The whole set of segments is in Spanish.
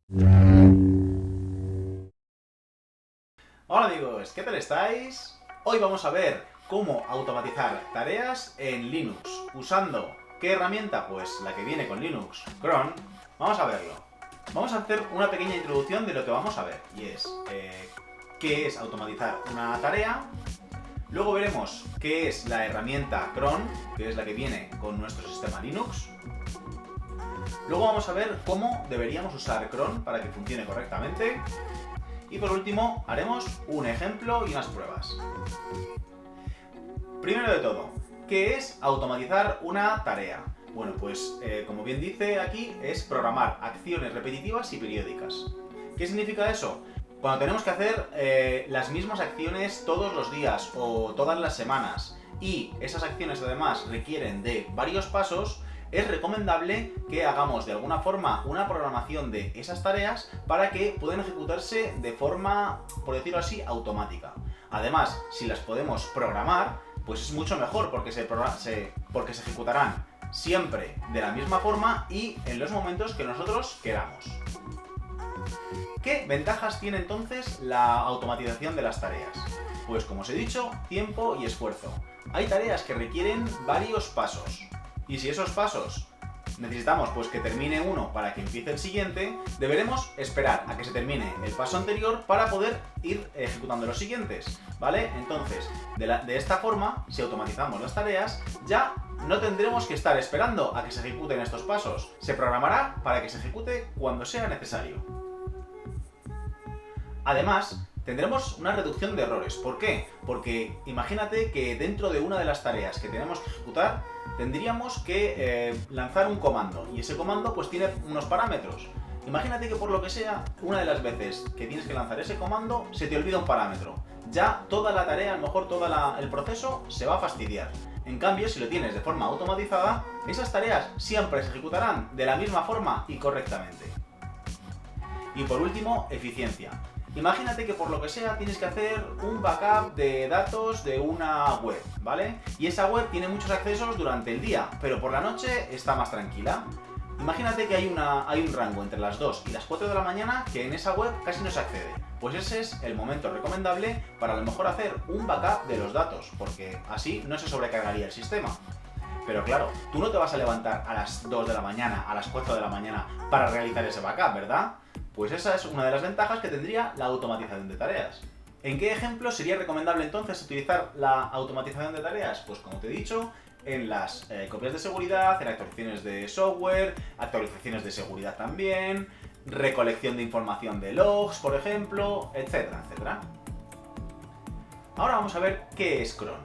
Hola amigos, ¿qué tal estáis? Hoy vamos a ver cómo automatizar tareas en Linux usando ¿qué herramienta? Pues la que viene con Linux, cron. Vamos a verlo. Vamos a hacer una pequeña introducción de lo que vamos a ver y es qué es automatizar una tarea. Luego veremos qué es la herramienta cron, que es la que viene con nuestro sistema Linux. Luego vamos a ver cómo deberíamos usar cron para que funcione correctamente. Y por último, haremos un ejemplo y unas pruebas. Primero de todo, ¿qué es automatizar una tarea? Bueno, pues como bien dice aquí, es programar acciones repetitivas y periódicas. ¿Qué significa eso? Cuando tenemos que hacer las mismas acciones todos los días o todas las semanas y esas acciones además requieren de varios pasos, es recomendable que hagamos de alguna forma una programación de esas tareas para que puedan ejecutarse de forma, por decirlo así, automática. Además, si las podemos programar, pues es mucho mejor porque se ejecutarán siempre de la misma forma y en los momentos que nosotros queramos. ¿Qué ventajas tiene entonces la automatización de las tareas? Pues como os he dicho, tiempo y esfuerzo. Hay tareas que requieren varios pasos. Y si esos pasos necesitamos pues que termine uno para que empiece el siguiente, deberemos esperar a que se termine el paso anterior para poder ir ejecutando los siguientes, ¿vale? Entonces, de esta forma, si automatizamos las tareas, ya no tendremos que estar esperando a que se ejecuten estos pasos. Se programará para que se ejecute cuando sea necesario. Además, tendremos una reducción de errores. ¿Por qué? Porque imagínate que dentro de una de las tareas que tenemos que ejecutar, tendríamos que lanzar un comando y ese comando pues tiene unos parámetros. Imagínate que por lo que sea, una de las veces que tienes que lanzar ese comando se te olvida un parámetro. Ya toda la tarea, a lo mejor todo el proceso se va a fastidiar. En cambio, si lo tienes de forma automatizada, esas tareas siempre se ejecutarán de la misma forma y correctamente. Y por último, eficiencia. Imagínate que por lo que sea tienes que hacer un backup de datos de una web, ¿vale? Y esa web tiene muchos accesos durante el día, pero por la noche está más tranquila. Imagínate que hay un rango entre las 2 y las 4 de la mañana que en esa web casi no se accede. Pues ese es el momento recomendable para a lo mejor hacer un backup de los datos, porque así no se sobrecargaría el sistema. Pero claro, tú no te vas a levantar a las 2 de la mañana, a las 4 de la mañana para realizar ese backup, ¿verdad? Pues esa es una de las ventajas que tendría la automatización de tareas. ¿En qué ejemplo sería recomendable entonces utilizar la automatización de tareas? Pues como te he dicho, en las copias de seguridad, en actualizaciones de software, actualizaciones de seguridad también, recolección de información de logs, por ejemplo, etcétera, etcétera. Ahora vamos a ver qué es cron.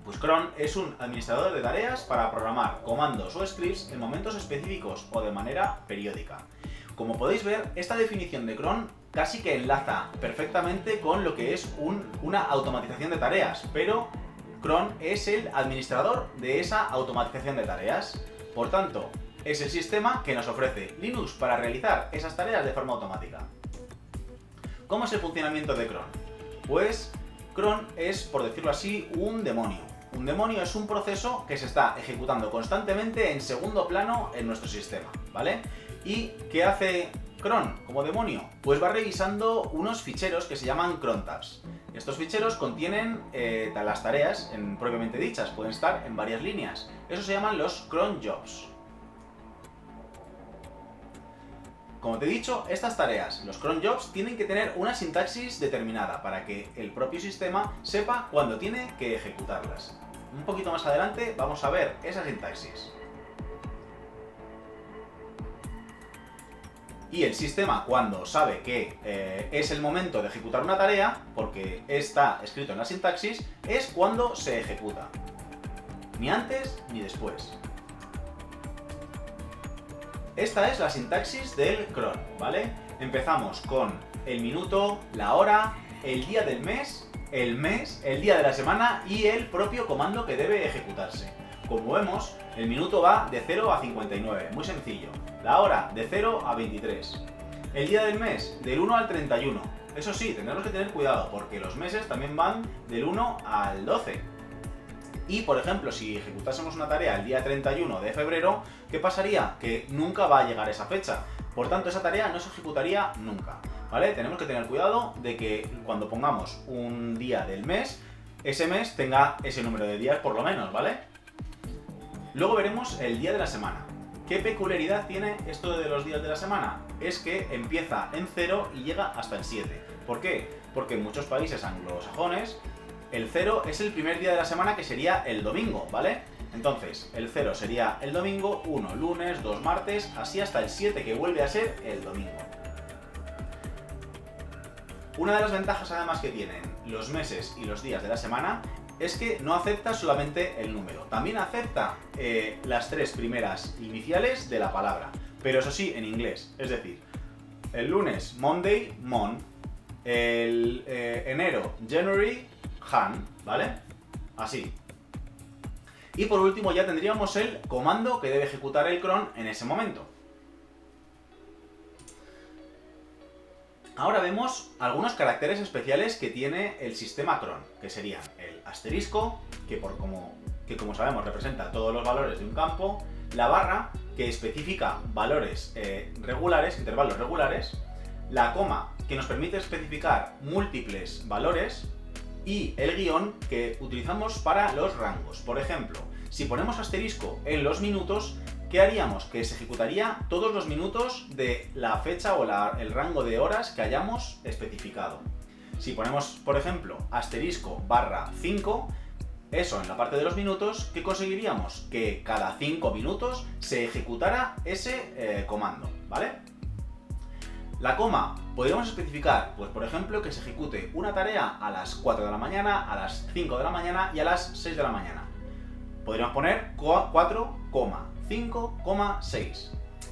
Pues cron es un administrador de tareas para programar comandos o scripts en momentos específicos o de manera periódica. Como podéis ver, esta definición de cron casi que enlaza perfectamente con lo que es una automatización de tareas, pero cron es el administrador de esa automatización de tareas. Por tanto, es el sistema que nos ofrece Linux para realizar esas tareas de forma automática. ¿Cómo es el funcionamiento de cron? Pues cron es, por decirlo así, un demonio. Un demonio es un proceso que se está ejecutando constantemente en segundo plano en nuestro sistema, ¿vale? ¿Y qué hace cron como demonio? Pues va revisando unos ficheros que se llaman crontabs. Estos ficheros contienen las tareas propiamente dichas, pueden estar en varias líneas. Eso se llaman los cron jobs. Como te he dicho, estas tareas, los cron jobs, tienen que tener una sintaxis determinada para que el propio sistema sepa cuándo tiene que ejecutarlas. Un poquito más adelante vamos a ver esa sintaxis. Y el sistema, cuando sabe que es el momento de ejecutar una tarea, porque está escrito en la sintaxis, es cuando se ejecuta. Ni antes ni después. Esta es la sintaxis del cron, ¿vale? Empezamos con el minuto, la hora, el día del mes, el día de la semana y el propio comando que debe ejecutarse. Como vemos, el minuto va de 0 a 59, muy sencillo. La hora de 0 a 23. El día del mes, del 1 al 31. Eso sí, tendremos que tener cuidado porque los meses también van del 1 al 12. Y, por ejemplo, si ejecutásemos una tarea el día 31 de febrero, ¿qué pasaría? Que nunca va a llegar esa fecha. Por tanto, esa tarea no se ejecutaría nunca, ¿vale? Tenemos que tener cuidado de que cuando pongamos un día del mes, ese mes tenga ese número de días por lo menos, ¿vale? Luego veremos el día de la semana. ¿Qué peculiaridad tiene esto de los días de la semana? Es que empieza en 0 y llega hasta el 7. ¿Por qué? Porque en muchos países anglosajones el 0 es el primer día de la semana, que sería el domingo, ¿vale? Entonces, el 0 sería el domingo, 1 lunes, 2 martes, así hasta el 7, que vuelve a ser el domingo. Una de las ventajas además que tienen los meses y los días de la semana es que no acepta solamente el número, también acepta las 3 primeras iniciales de la palabra, pero eso sí, en inglés. Es decir, el lunes, Monday, mon, el enero, January, han, ¿vale? Así. Y por último ya tendríamos el comando que debe ejecutar el cron en ese momento. Ahora vemos algunos caracteres especiales que tiene el sistema cron, que serían el asterisco, que como sabemos representa todos los valores de un campo, la barra, que especifica valores regulares, intervalos regulares, la coma, que nos permite especificar múltiples valores, y el guión, que utilizamos para los rangos. Por ejemplo, si ponemos asterisco en los minutos, ¿qué haríamos? Que se ejecutaría todos los minutos de la fecha o el rango de horas que hayamos especificado. Si ponemos, por ejemplo, asterisco barra 5, eso en la parte de los minutos, ¿qué conseguiríamos? Que cada 5 minutos se ejecutara ese comando, ¿vale? La coma, podríamos especificar, pues por ejemplo, que se ejecute una tarea a las 4 de la mañana, a las 5 de la mañana y a las 6 de la mañana. Podríamos poner 4,5,6.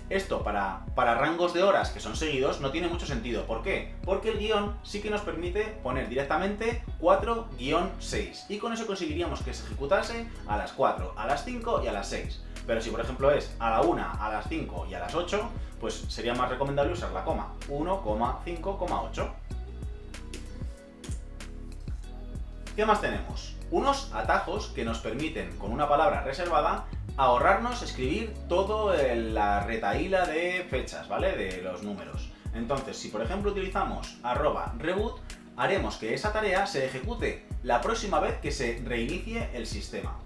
Esto para rangos de horas que son seguidos no tiene mucho sentido. ¿Por qué? Porque el guión sí que nos permite poner directamente 4-6 y con eso conseguiríamos que se ejecutase a las 4, a las 5 y a las 6. Pero si por ejemplo es a la 1, a las 5 y a las 8, pues sería más recomendable usar la coma, 1,5,8. ¿Qué más tenemos? Unos atajos que nos permiten, con una palabra reservada, ahorrarnos escribir toda la retahíla de fechas, ¿vale? De los números. Entonces, si por ejemplo utilizamos @reboot, haremos que esa tarea se ejecute la próxima vez que se reinicie el sistema.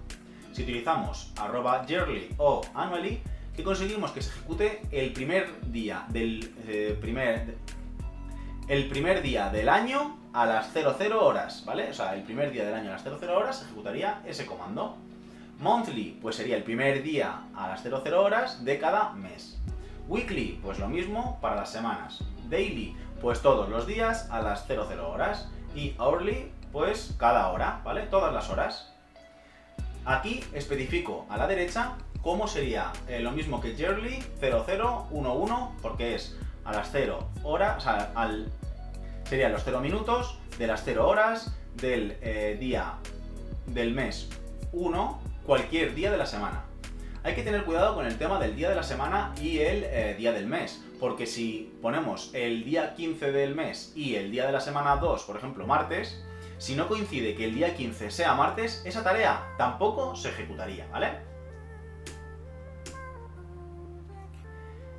Si utilizamos @yearly o annually, que conseguimos que se ejecute el primer día del año a las 00 horas, ¿vale? O sea, el primer día del año a las 00 horas se ejecutaría ese comando. Monthly, pues sería el primer día a las 00 horas de cada mes. Weekly, pues lo mismo para las semanas. Daily, pues todos los días a las 00 horas. Y hourly, pues cada hora, ¿vale? Todas las horas. Aquí especifico a la derecha cómo sería lo mismo que yearly, 0011, porque es a las 0 horas, o sea, serían los 0 minutos de las 0 horas del día del mes 1, cualquier día de la semana. Hay que tener cuidado con el tema del día de la semana y el día del mes, porque si ponemos el día 15 del mes y el día de la semana 2, por ejemplo, martes, si no coincide que el día 15 sea martes, esa tarea tampoco se ejecutaría, ¿vale?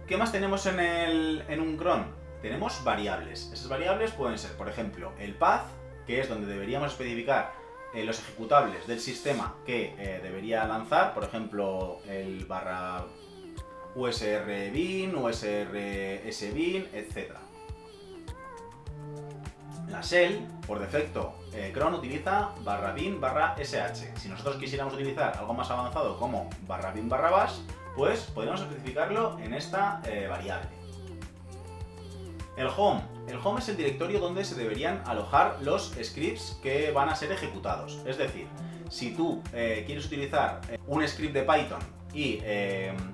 ¿Qué más tenemos en un cron? Tenemos variables. Esas variables pueden ser, por ejemplo, el path, que es donde deberíamos especificar los ejecutables del sistema que debería lanzar, por ejemplo, el barra usrbin, usrsbin, etc. La shell, por defecto, cron utiliza /bin /sh. Si nosotros quisiéramos utilizar algo más avanzado como /bin /bash, pues podríamos especificarlo en esta variable. El home. El home es el directorio donde se deberían alojar los scripts que van a ser ejecutados. Es decir, si tú quieres utilizar un script de Python y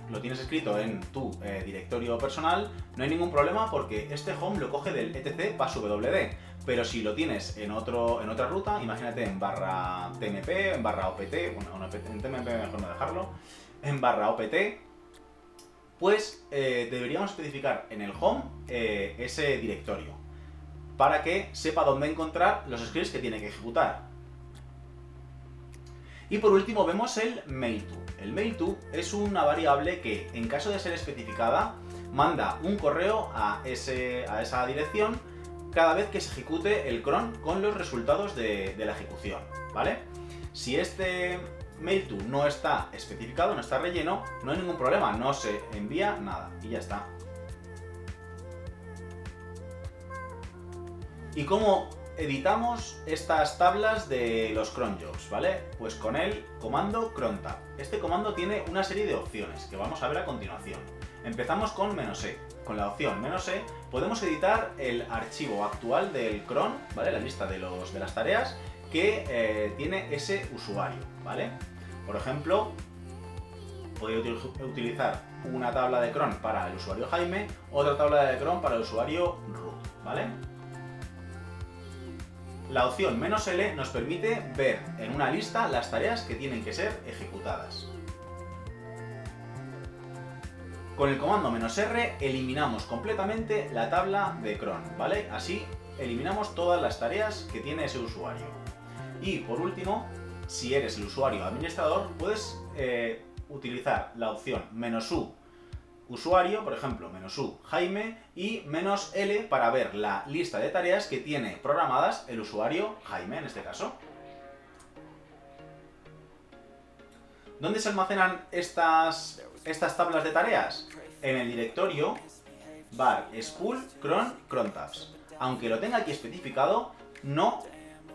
lo tienes escrito en tu directorio personal, no hay ningún problema porque este home lo coge del etc passwd. Pero si lo tienes en otra ruta, imagínate en /tmp, en /opt, bueno, en tmp mejor no dejarlo, en /opt, pues deberíamos especificar en el home ese directorio para que sepa dónde encontrar los scripts que tiene que ejecutar. Y por último vemos el mail_to. El mail_to es una variable que, en caso de ser especificada, manda un correo a esa dirección cada vez que se ejecute el cron con los resultados de la ejecución, ¿vale? Si este mail to no está especificado, no está relleno, no hay ningún problema, no se envía nada y ya está. ¿Y cómo editamos estas tablas de los cron jobs, ¿vale? Pues con el comando crontab. Este comando tiene una serie de opciones que vamos a ver a continuación. Empezamos con "-e". Con la opción "-e" podemos editar el archivo actual del cron, ¿vale? La lista de las tareas que tiene ese usuario, ¿vale? Por ejemplo, podéis utilizar una tabla de cron para el usuario Jaime, otra tabla de cron para el usuario Ruth, ¿vale? La opción "-l" nos permite ver en una lista las tareas que tienen que ser ejecutadas. Con el comando "-r" eliminamos completamente la tabla de cron, ¿vale? Así eliminamos todas las tareas que tiene ese usuario. Y por último, si eres el usuario administrador, puedes utilizar la opción "-u" usuario, por ejemplo, "-u Jaime" y "-l" para ver la lista de tareas que tiene programadas el usuario Jaime en este caso. ¿Dónde se almacenan estas tablas de tareas? En el directorio var spool cron crontabs. Aunque lo tenga aquí especificado, no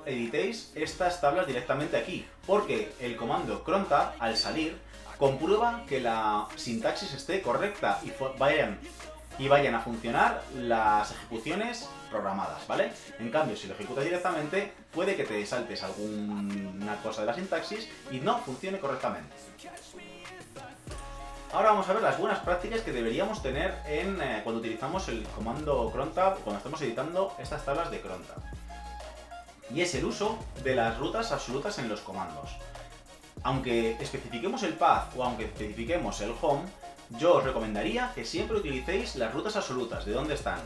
editéis estas tablas directamente aquí, porque el comando crontab, al salir, comprueba que la sintaxis esté correcta y vayan a funcionar las ejecuciones programadas, ¿vale? En cambio, si lo ejecutas directamente, puede que te saltes alguna cosa de la sintaxis y no funcione correctamente. Ahora vamos a ver las buenas prácticas que deberíamos tener cuando utilizamos el comando crontab, cuando estamos editando estas tablas de crontab. Y es el uso de las rutas absolutas en los comandos. Aunque especifiquemos el path o aunque especifiquemos el home, yo os recomendaría que siempre utilicéis las rutas absolutas, de dónde están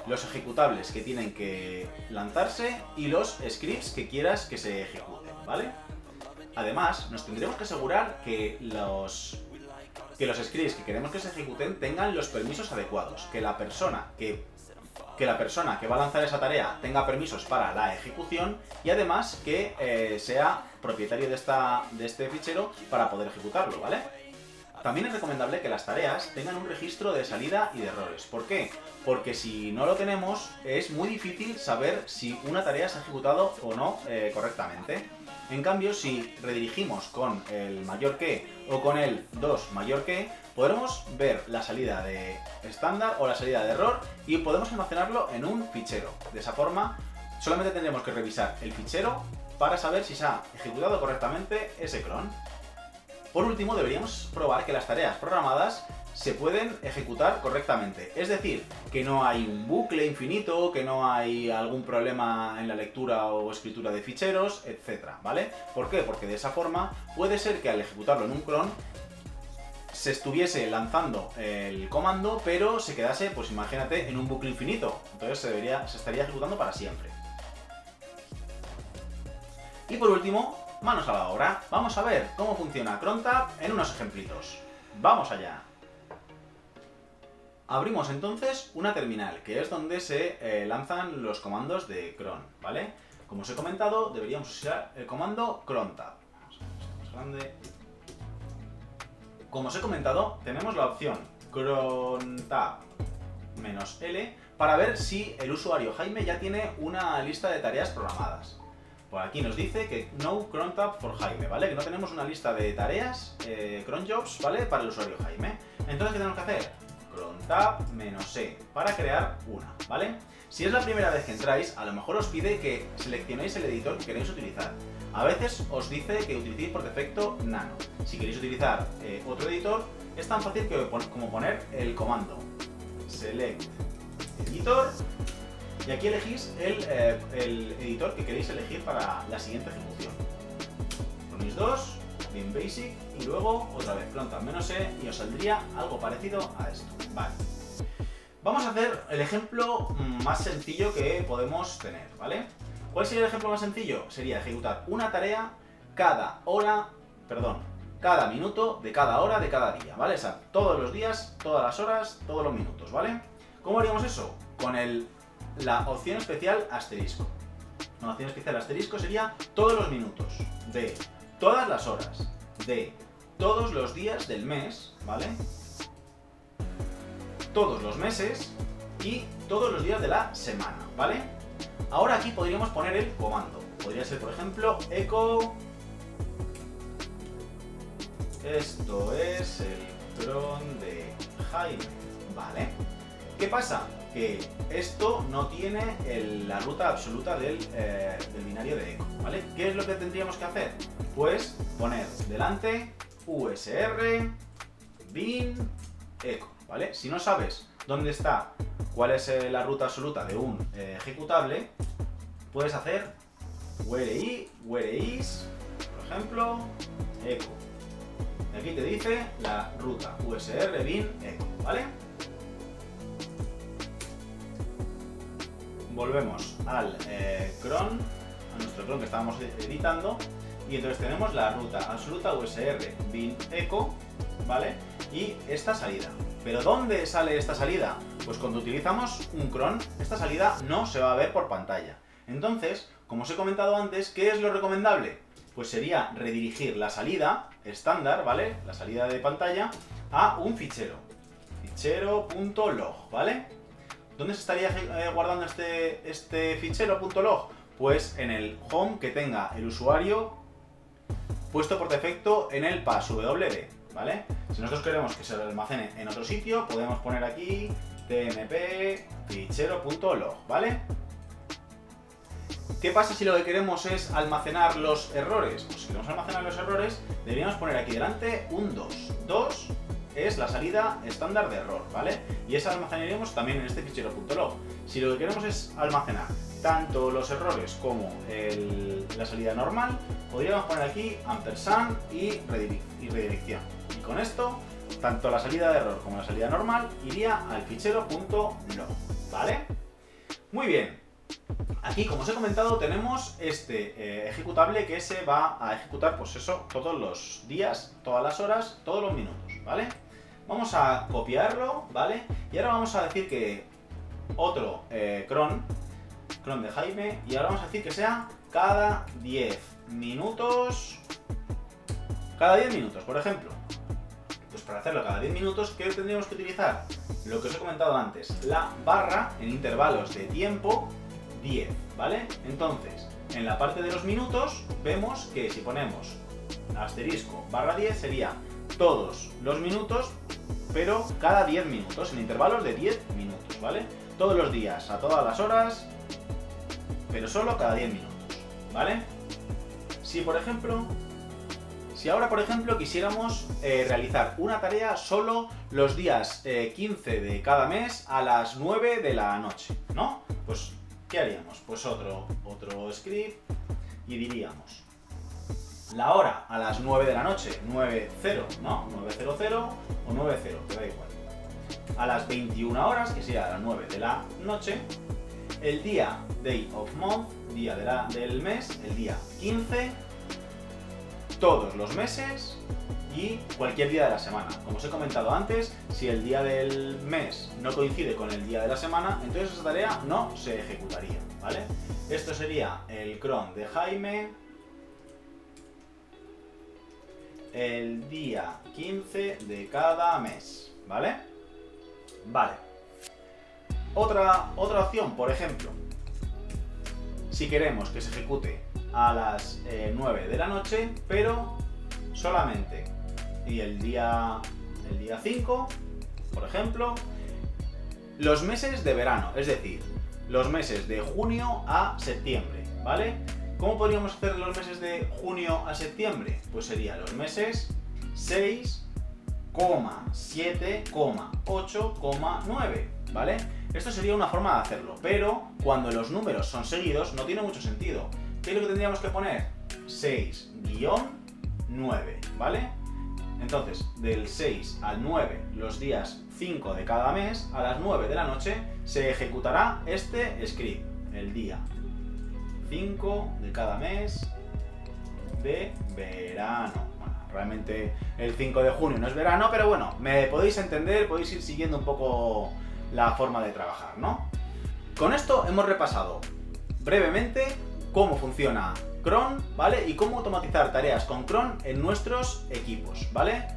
los ejecutables que tienen que lanzarse y los scripts que quieras que se ejecuten, ¿vale? Además, nos tendremos que asegurar que los scripts que queremos que se ejecuten tengan los permisos adecuados, que la persona que va a lanzar esa tarea tenga permisos para la ejecución y además que sea propietario de este fichero para poder ejecutarlo, ¿vale? También es recomendable que las tareas tengan un registro de salida y de errores. ¿Por qué? Porque si no lo tenemos, es muy difícil saber si una tarea se ha ejecutado o no correctamente. En cambio, si redirigimos con el mayor que o con el 2 mayor que, podremos ver la salida de estándar o la salida de error y podemos almacenarlo en un fichero. De esa forma, solamente tendremos que revisar el fichero para saber si se ha ejecutado correctamente ese cron. Por último, deberíamos probar que las tareas programadas se pueden ejecutar correctamente. Es decir, que no hay un bucle infinito, que no hay algún problema en la lectura o escritura de ficheros, etc. ¿Vale? ¿Por qué? Porque de esa forma puede ser que al ejecutarlo en un cron se estuviese lanzando el comando, pero se quedase, pues imagínate, en un bucle infinito. Entonces se estaría ejecutando para siempre. Y por último, manos a la obra. Vamos a ver cómo funciona crontab en unos ejemplitos. ¡Vamos allá! Abrimos entonces una terminal, que es donde se lanzan los comandos de cron, ¿vale? Como os he comentado, deberíamos usar el comando crontab. Vamos a ver si es más grande. Como os he comentado, tenemos la opción crontab -l para ver si el usuario Jaime ya tiene una lista de tareas programadas. Por aquí nos dice que no crontab for Jaime, ¿vale? Que no tenemos una lista de tareas, cron jobs, ¿vale? Para el usuario Jaime. Entonces, ¿qué tenemos que hacer? Crontab -e para crear una, ¿vale? Si es la primera vez que entráis, a lo mejor os pide que seleccionéis el editor que queréis utilizar. A veces os dice que utilicéis por defecto Nano. Si queréis utilizar otro editor, es tan fácil como poner el comando select editor y aquí elegís el editor que queréis elegir para la siguiente ejecución. Ponéis 2, bien basic y luego otra vez crontab -e y os saldría algo parecido a esto. Vale. Vamos a hacer el ejemplo más sencillo que podemos tener, ¿vale? ¿Cuál sería el ejemplo más sencillo? Sería ejecutar una tarea cada cada minuto de cada hora de cada día, ¿vale? O sea, todos los días, todas las horas, todos los minutos, ¿vale? ¿Cómo haríamos eso? Con la opción especial asterisco. La opción especial asterisco sería todos los minutos de todas las horas de todos los días del mes, ¿vale? Todos los meses y todos los días de la semana, ¿vale? Ahora aquí podríamos poner el comando. Podría ser, por ejemplo, echo. Esto es el cron de Jaime, ¿vale? ¿Qué pasa? Que esto no tiene la ruta absoluta del binario de echo, ¿vale? ¿Qué es lo que tendríamos que hacer? Pues poner delante usr bin echo, ¿vale? Si no sabes dónde está, cuál es la ruta absoluta de un ejecutable, puedes hacer where is, por ejemplo, echo. Y aquí te dice la ruta usr bin echo, ¿vale? Volvemos al cron, a nuestro cron que estábamos editando, y entonces tenemos la ruta absoluta usr bin echo, ¿vale? Y esta salida. ¿Pero dónde sale esta salida? Pues cuando utilizamos un cron, esta salida no se va a ver por pantalla. Entonces, como os he comentado antes, ¿qué es lo recomendable? Pues sería redirigir la salida estándar, ¿vale? La salida de pantalla a un fichero. Fichero.log, ¿vale? ¿Dónde se estaría guardando este fichero .log? Pues en el home que tenga el usuario puesto por defecto en el passwd, ¿vale? Si nosotros queremos que se almacene en otro sitio, podemos poner aquí tmp fichero.log, ¿vale? ¿Qué pasa si lo que queremos es almacenar los errores? Pues si queremos almacenar los errores, deberíamos poner aquí delante un 2. 2 es la salida estándar de error, ¿vale? Y esa almacenaríamos también en este fichero.log. Si lo que queremos es almacenar tanto los errores como la salida normal, podríamos poner aquí ampersand y redirección. Y con esto, tanto la salida de error como la salida normal iría al fichero.log, ¿vale? Muy bien. Aquí, como os he comentado, tenemos este ejecutable que se va a ejecutar, pues eso, todos los días, todas las horas, todos los minutos, ¿vale? Vamos a copiarlo, ¿vale? Y ahora vamos a decir que otro cron de Jaime, y ahora vamos a decir que sea cada 10 minutos. Cada 10 minutos, por ejemplo. Pues para hacerlo cada 10 minutos, ¿qué tendríamos que utilizar? Lo que os he comentado antes, la barra en intervalos de tiempo 10, ¿vale? Entonces, en la parte de los minutos, vemos que si ponemos asterisco barra 10 sería todos los minutos, pero cada 10 minutos, en intervalos de 10 minutos, ¿vale? Todos los días, a todas las horas, pero solo cada 10 minutos, ¿vale? Si ahora, por ejemplo, quisiéramos realizar una tarea solo los días 15 de cada mes a las 9 de la noche, ¿no? Pues, ¿qué haríamos? Pues otro script y diríamos la hora a las 9 de la noche, 9:00, ¿no? 9:00 o 9:00, que da igual. A las 21 horas, que sería a las 9 de la noche, el día, day of month, día del mes, el día 15, todos los meses y cualquier día de la semana. Como os he comentado antes, si el día del mes no coincide con el día de la semana, entonces esa tarea no se ejecutaría, ¿vale? Esto sería el cron de Jaime el día 15 de cada mes, ¿vale? Vale. Otra opción, por ejemplo, si queremos que se ejecute a las 9 de la noche, pero solamente y el día 5, por ejemplo, los meses de verano, es decir, los meses de junio a septiembre, ¿vale? ¿Cómo podríamos hacer los meses de junio a septiembre? Pues serían los meses 6, 7, 8, 9, ¿vale? Esto sería una forma de hacerlo, pero cuando los números son seguidos no tiene mucho sentido. ¿Qué es lo que tendríamos que poner? 6-9, ¿vale? Entonces, del 6 al 9, los días 5 de cada mes, a las 9 de la noche, se ejecutará este script, el día 5 de cada mes de verano. Bueno, realmente el 5 de junio no es verano, pero bueno, me podéis entender, podéis ir siguiendo un poco la forma de trabajar, ¿no? Con esto hemos repasado brevemente cómo funciona cron, ¿vale? Y cómo automatizar tareas con cron en nuestros equipos, ¿vale?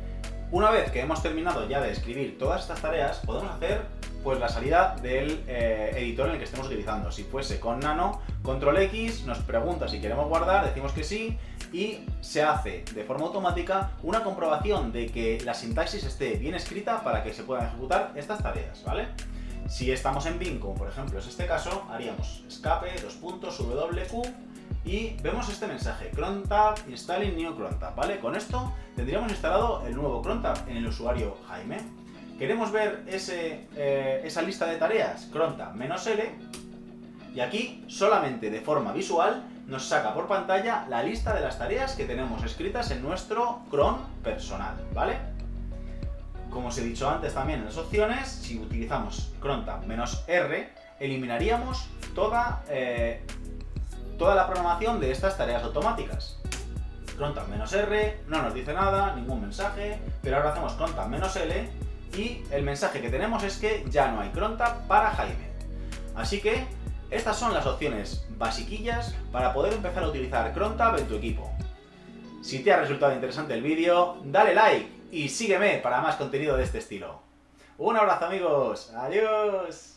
Una vez que hemos terminado ya de escribir todas estas tareas, podemos hacer pues la salida del editor en el que estemos utilizando. Si fuese con Nano, control X, nos pregunta si queremos guardar, decimos que sí, y se hace de forma automática una comprobación de que la sintaxis esté bien escrita para que se puedan ejecutar estas tareas, ¿vale? Si estamos en bin, como por ejemplo es este caso, haríamos escape, wq, y vemos este mensaje, crontab installing new crontab, ¿vale? Con esto tendríamos instalado el nuevo crontab en el usuario Jaime. ¿Queremos ver esa lista de tareas? Crontab -L, y aquí solamente de forma visual nos saca por pantalla la lista de las tareas que tenemos escritas en nuestro cron personal, ¿vale? Como os he dicho antes también en las opciones, si utilizamos crontab -R, eliminaríamos toda la programación de estas tareas automáticas. Crontab -R no nos dice nada, ningún mensaje, pero ahora hacemos crontab -L y el mensaje que tenemos es que ya no hay crontab para Jaime. Así que estas son las opciones basiquillas para poder empezar a utilizar crontab en tu equipo. Si te ha resultado interesante el vídeo, dale like y sígueme para más contenido de este estilo. Un abrazo amigos, adiós.